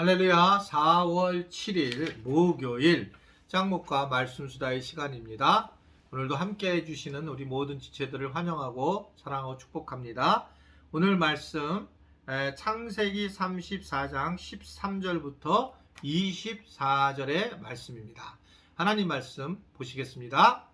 할렐루야. 4월 7일 목요일 짱목과 말씀수다의 시간입니다. 오늘도 함께 해주시는 우리 모든 지체들을 환영하고 사랑하고 축복합니다. 오늘 말씀 창세기 34장 13절부터 24절의 말씀입니다. 하나님 말씀 보시겠습니다.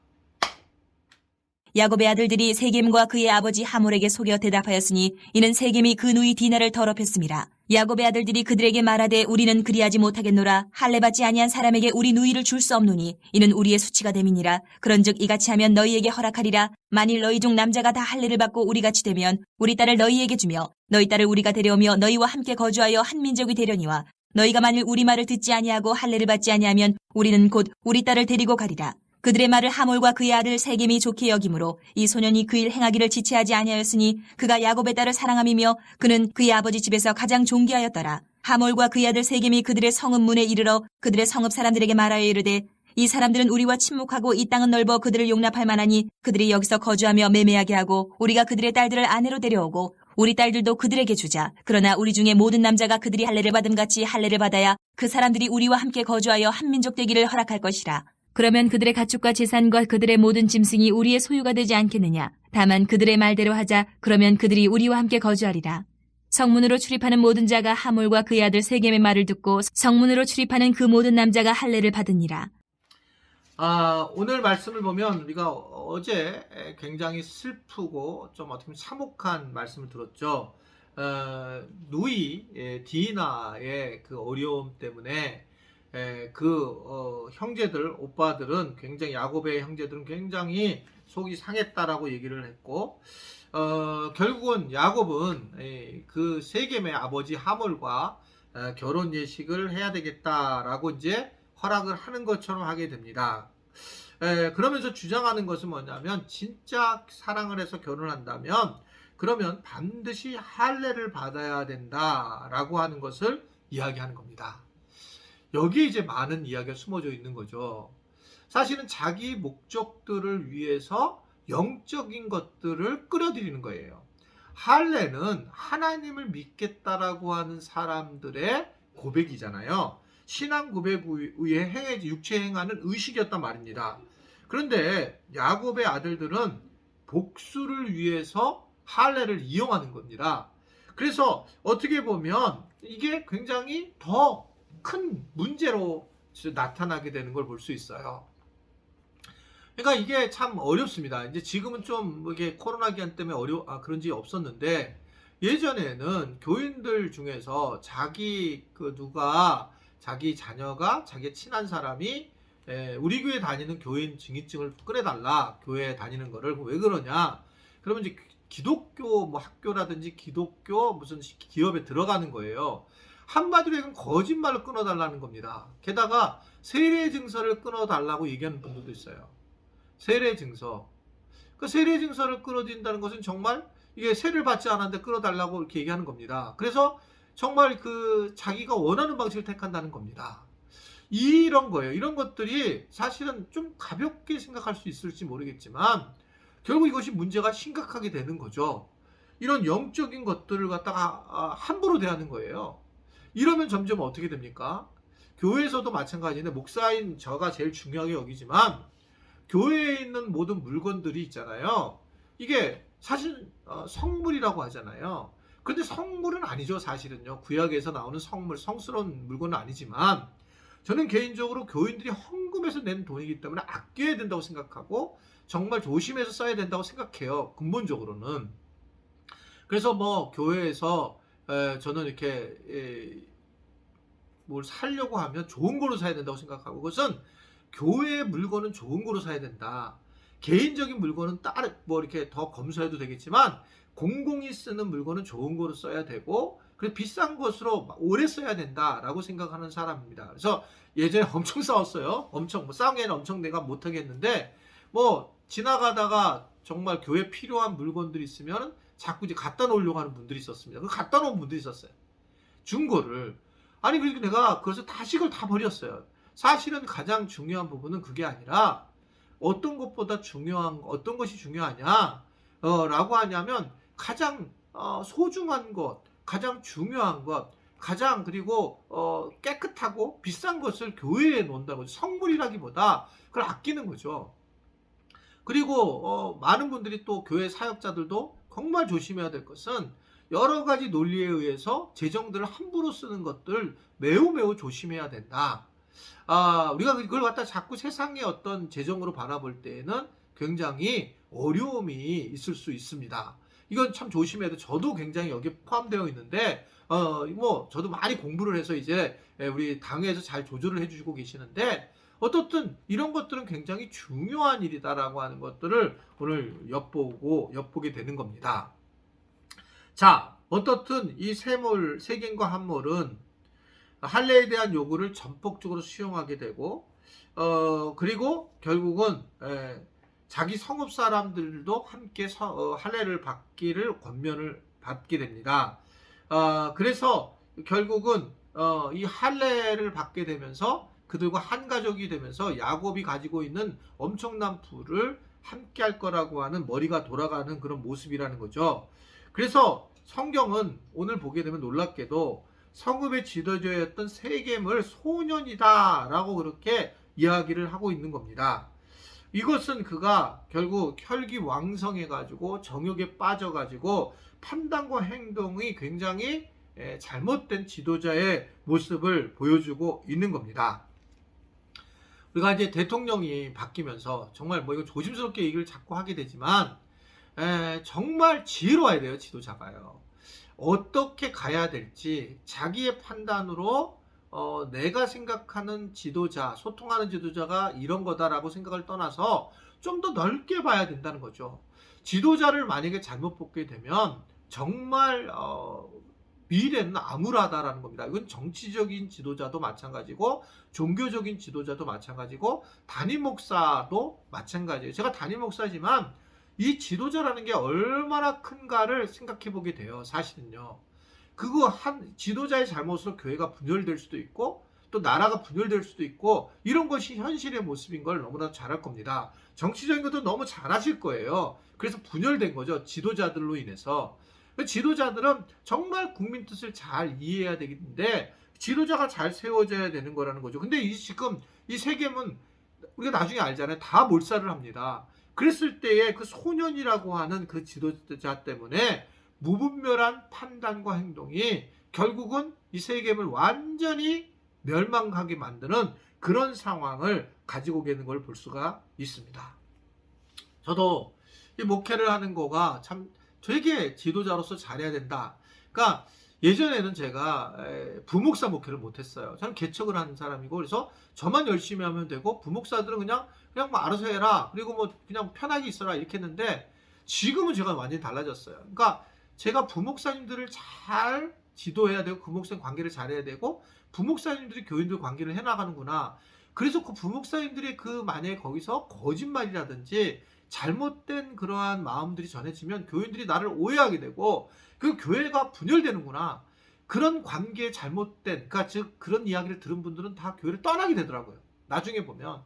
야곱의 아들들이 세겜과 그의 아버지 하몰에게 속여 대답하였으니 이는 세겜이 그 누이 디나를 더럽혔습니다. 야곱의 아들들이 그들에게 말하되 우리는 그리하지 못하겠노라. 할례받지 아니한 사람에게 우리 누이를 줄 수 없노니 이는 우리의 수치가 됨이니라. 그런즉 이같이 하면 너희에게 허락하리라. 만일 너희 중 남자가 다 할례를 받고 우리같이 되면 우리 딸을 너희에게 주며 너희 딸을 우리가 데려오며 너희와 함께 거주하여 한 민족이 되려니와 너희가 만일 우리 말을 듣지 아니하고 할례를 받지 아니하면 우리는 곧 우리 딸을 데리고 가리라. 그들의 말을 하몰과 그의 아들 세겜이 좋게 여기므로 이 소년이 그 일 행하기를 지체하지 아니하였으니 그가 야곱의 딸을 사랑함이며 그는 그의 아버지 집에서 가장 존귀하였더라. 하몰과 그의 아들 세겜이 그들의 성읍 문에 이르러 그들의 성읍 사람들에게 말하여 이르되 이 사람들은 우리와 친목하고 이 땅은 넓어 그들을 용납할 만하니 그들이 여기서 거주하며 매매하게 하고 우리가 그들의 딸들을 아내로 데려오고 우리 딸들도 그들에게 주자. 그러나 우리 중에 모든 남자가 그들이 할례를 받음같이 할례를 받아야 그 사람들이 우리와 함께 거주하여 한 민족 되기를 허락할 것이라. 그러면 그들의 가축과 재산과 그들의 모든 짐승이 우리의 소유가 되지 않겠느냐. 다만 그들의 말대로 하자. 그러면 그들이 우리와 함께 거주하리라. 성문으로 출입하는 모든 자가 하몰과 그의 아들 세겜의 말을 듣고 성문으로 출입하는 그 모든 남자가 할례를 받으니라. 오늘 말씀을 보면 우리가 어제 굉장히 슬프고 좀 어떻게 보면 참혹한 말씀을 들었죠. 누이 디나의 그 어려움 때문에 형제들, 오빠들은 굉장히 야곱의 형제들은 굉장히 속이 상했다라고 얘기를 했고, 결국은 야곱은 그 세겜의 아버지 하몰과 결혼 예식을 해야 되겠다라고 이제 허락을 하는 것처럼 하게 됩니다. 그러면서 주장하는 것은 뭐냐면 진짜 사랑을 해서 결혼한다면 그러면 반드시 할례를 받아야 된다라고 하는 것을 이야기하는 겁니다. 여기에 이제 많은 이야기가 숨어져 있는 거죠. 사실은 자기 목적들을 위해서 영적인 것들을 끌어들이는 거예요. 할례는 하나님을 믿겠다라고 하는 사람들의 고백이잖아요. 신앙 고백 위에 육체 행하는 의식이었단 말입니다. 그런데 야곱의 아들들은 복수를 위해서 할례를 이용하는 겁니다. 그래서 어떻게 보면 이게 굉장히 더 큰 문제로 나타나게 되는 걸 볼 수 있어요. 그러니까 이게 참 어렵습니다. 이제 지금은 좀 이게 코로나 기간 때문에 그런지 없었는데 예전에는 교인들 중에서 자기 자녀가 자기 친한 사람이 우리 교회 다니는 교인 증인증을 꺼내달라. 교회 다니는 거를 왜 그러냐? 그러면 이제 기독교 뭐 학교라든지 기독교 무슨 기업에 들어가는 거예요. 한마디로 이건 거짓말을 끊어달라는 겁니다. 게다가 세례 증서를 끊어달라고 얘기하는 분들도 있어요. 세례 증서. 그 세례 증서를 끊어진다는 것은 정말 이게 세례를 받지 않았는데 끊어달라고 이렇게 얘기하는 겁니다. 그래서 정말 자기가 원하는 방식을 택한다는 겁니다. 이런 거예요. 이런 것들이 사실은 좀 가볍게 생각할 수 있을지 모르겠지만 결국 이것이 문제가 심각하게 되는 거죠. 이런 영적인 것들을 갖다가 함부로 대하는 거예요. 이러면 점점 어떻게 됩니까? 교회에서도 마찬가지인데 목사인 저가 제일 중요하게 여기지만 교회에 있는 모든 물건들이 있잖아요. 이게 사실 성물이라고 하잖아요. 근데 성물은 아니죠. 사실은요. 구약에서 나오는 성스러운 물건은 아니지만 저는 개인적으로 교인들이 헌금해서 낸 돈이기 때문에 아껴야 된다고 생각하고 정말 조심해서 써야 된다고 생각해요. 근본적으로는. 그래서 뭐 교회에서 저는 이렇게 뭘 사려고 하면 좋은 거로 사야 된다고 생각하고 그것은 교회의 물건은 좋은 거로 사야 된다. 개인적인 물건은 뭐 이렇게 더 검소해도 되겠지만 공공이 쓰는 물건은 좋은 거로 써야 되고 그래서 비싼 것으로 오래 써야 된다라고 생각하는 사람입니다. 그래서 예전에 엄청 싸웠어요. 엄청 싸우기에는 엄청 내가 못하겠는데 뭐 지나가다가 정말 교회 필요한 물건들이 있으면 자꾸 이제 갖다 놓으려고 하는 분들이 있었습니다. 그 갖다 놓은 분들이 있었어요. 중고를. 아니 그래서 내가 그래서 다식을 다 버렸어요. 사실은 가장 중요한 부분은 그게 아니라 어떤 것이 중요하냐 라고 하냐면 가장 소중한 것, 가장 중요한 것, 가장 그리고 깨끗하고 비싼 것을 교회에 놓는다고 성물이라기보다 그걸 아끼는 거죠. 그리고 많은 분들이 또 교회 사역자들도 정말 조심해야 될 것은 여러 가지 논리에 의해서 재정들을 함부로 쓰는 것들 매우 매우 조심해야 된다. 우리가 그걸 갖다 자꾸 세상의 어떤 재정으로 바라볼 때에는 굉장히 어려움이 있을 수 있습니다. 이건 참 조심해야 돼. 저도 굉장히 여기에 포함되어 있는데, 뭐, 저도 많이 공부를 해서 이제 우리 당회에서 잘 조절을 해주시고 계시는데, 어떻든 이런 것들은 굉장히 중요한 일이다라고 하는 것들을 오늘 엿보게 되는 겁니다. 자, 어떻든 이 세겜과 함몰은 할례에 대한 요구를 전폭적으로 수용하게 되고, 그리고 결국은 자기 성읍 사람들도 함께 할례를 받기를 권면을 받게 됩니다. 그래서 결국은 이 할례를 받게 되면서 그들과 한 가족이 되면서 야곱이 가지고 있는 엄청난 부를 함께 할 거라고 하는 머리가 돌아가는 그런 모습이라는 거죠. 그래서 성경은 오늘 보게 되면 놀랍게도 성읍의 지도자였던 세겜을 소년이다라고 그렇게 이야기를 하고 있는 겁니다. 이것은 그가 결국 혈기왕성해가지고 정욕에 빠져가지고 판단과 행동이 굉장히 잘못된 지도자의 모습을 보여주고 있는 겁니다. 우리가 이제 대통령이 바뀌면서 정말 뭐 이거 조심스럽게 얘기를 자꾸 하게 되지만 정말 지혜로워야 돼요, 지도자가요. 어떻게 가야 될지 자기의 판단으로 내가 생각하는 지도자, 소통하는 지도자가 이런 거다라고 생각을 떠나서 좀 더 넓게 봐야 된다는 거죠. 지도자를 만약에 잘못 뽑게 되면 정말 미래는 암울하다라는 겁니다. 이건 정치적인 지도자도 마찬가지고 종교적인 지도자도 마찬가지고 담임 목사도 마찬가지예요. 제가 담임 목사지만 이 지도자라는 게 얼마나 큰가를 생각해 보게 돼요. 사실은요. 그거 한 지도자의 잘못으로 교회가 분열될 수도 있고 또 나라가 분열될 수도 있고 이런 것이 현실의 모습인 걸 너무나 잘 알 겁니다. 정치적인 것도 너무 잘 아실 거예요. 그래서 분열된 거죠. 지도자들로 인해서. 지도자들은 정말 국민 뜻을 잘 이해해야 되는데 지도자가 잘 세워져야 되는 거라는 거죠. 근데 지금 이 세겜은 우리가 나중에 알잖아요. 다 몰살을 합니다. 그랬을 때에 그 소년이라고 하는 그 지도자 때문에 무분별한 판단과 행동이 결국은 이 세겜을 완전히 멸망하게 만드는 그런 상황을 가지고 계는 걸 볼 수가 있습니다. 저도 이 목회를 하는 거가 참 되게 지도자로서 잘해야 된다. 그러니까 예전에는 제가 부목사 목회를 못했어요. 저는 개척을 하는 사람이고 그래서 저만 열심히 하면 되고 부목사들은 그냥 뭐 알아서 해라. 그리고 뭐 그냥 편하게 있어라 이렇게 했는데 지금은 제가 완전히 달라졌어요. 그러니까 제가 부목사님들을 잘 지도해야 되고 부목사님 관계를 잘해야 되고 부목사님들이 교인들 관계를 해나가는구나. 그래서 그 부목사님들이 만약에 거기서 거짓말이라든지 잘못된 그러한 마음들이 전해지면 교인들이 나를 오해하게 되고 그 교회가 분열되는구나. 그런 관계에 잘못된 그러니까 즉 그런 이야기를 들은 분들은 다 교회를 떠나게 되더라고요. 나중에 보면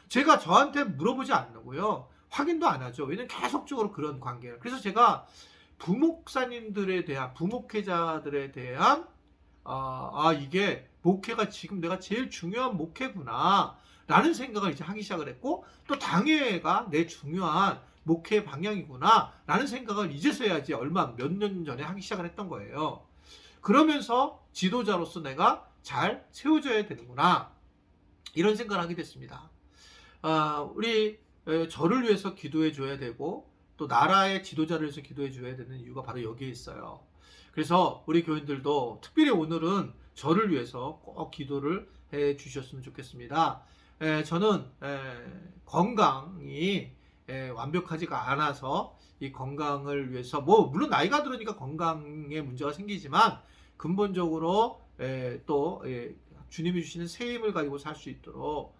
제가 저한테 물어보지 않고요. 확인도 안 하죠. 왜냐면 계속적으로 그런 관계예요. 그래서 제가 부목사님들에 대한 부목회자들에 대한 이게 목회가 지금 내가 제일 중요한 목회구나 라는 생각을 이제 하기 시작을 했고 또 당회가 내 중요한 목회 방향이구나 라는 생각을 이제서야지 몇 년 전에 하기 시작을 했던 거예요. 그러면서 지도자로서 내가 잘 세워져야 되는구나 이런 생각을 하게 됐습니다. 우리 저를 위해서 기도해 줘야 되고 또 나라의 지도자를 위해서 기도해 줘야 되는 이유가 바로 여기에 있어요. 그래서 우리 교인들도 특별히 오늘은 저를 위해서 꼭 기도를 해 주셨으면 좋겠습니다. 저는 건강이 완벽하지가 않아서 이 건강을 위해서 물론 나이가 들으니까 건강에 문제가 생기지만 근본적으로 또 주님이 주시는 새 힘을 가지고 살 수 있도록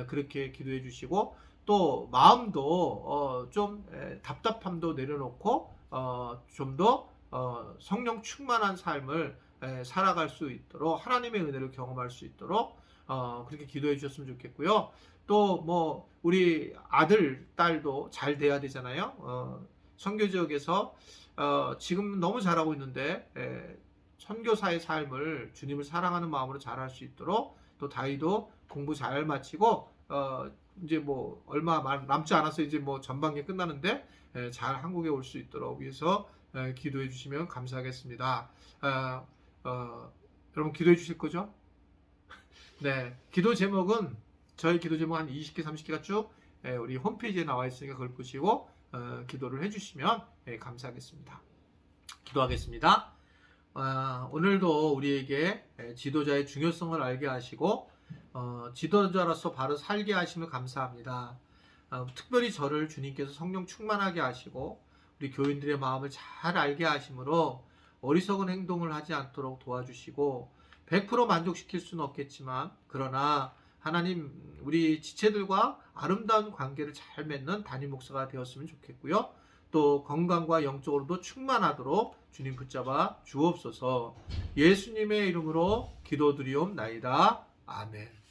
그렇게 기도해 주시고 또 마음도 좀 답답함도 내려놓고 좀 더 성령 충만한 삶을 살아갈 수 있도록 하나님의 은혜를 경험할 수 있도록 그렇게 기도해 주셨으면 좋겠고요. 또 우리 아들, 딸도 잘 돼야 되잖아요. 선교 지역에서 지금 너무 잘하고 있는데 선교사의 삶을 주님을 사랑하는 마음으로 잘할 수 있도록, 또 다이도 공부 잘 마치고 이제 뭐 얼마 남지 않아서 이제 뭐 전반기 끝나는데 잘 한국에 올 수 있도록 위해서 기도해 주시면 감사하겠습니다. 여러분 기도해 주실 거죠? 네, 기도 제목은 저희 기도 제목 한 20개, 30개가 쭉 우리 홈페이지에 나와 있으니까 그걸 보시고 기도를 해주시면 감사하겠습니다. 기도하겠습니다. 오늘도 우리에게 지도자의 중요성을 알게 하시고 지도자로서 바로 살게 하심을 감사합니다. 특별히 저를 주님께서 성령 충만하게 하시고 우리 교인들의 마음을 잘 알게 하심으로 어리석은 행동을 하지 않도록 도와주시고 100% 만족시킬 수는 없겠지만 그러나 하나님 우리 지체들과 아름다운 관계를 잘 맺는 담임 목사가 되었으면 좋겠고요. 또 건강과 영적으로도 충만하도록 주님 붙잡아 주옵소서. 예수님의 이름으로 기도드리옵나이다. 아멘.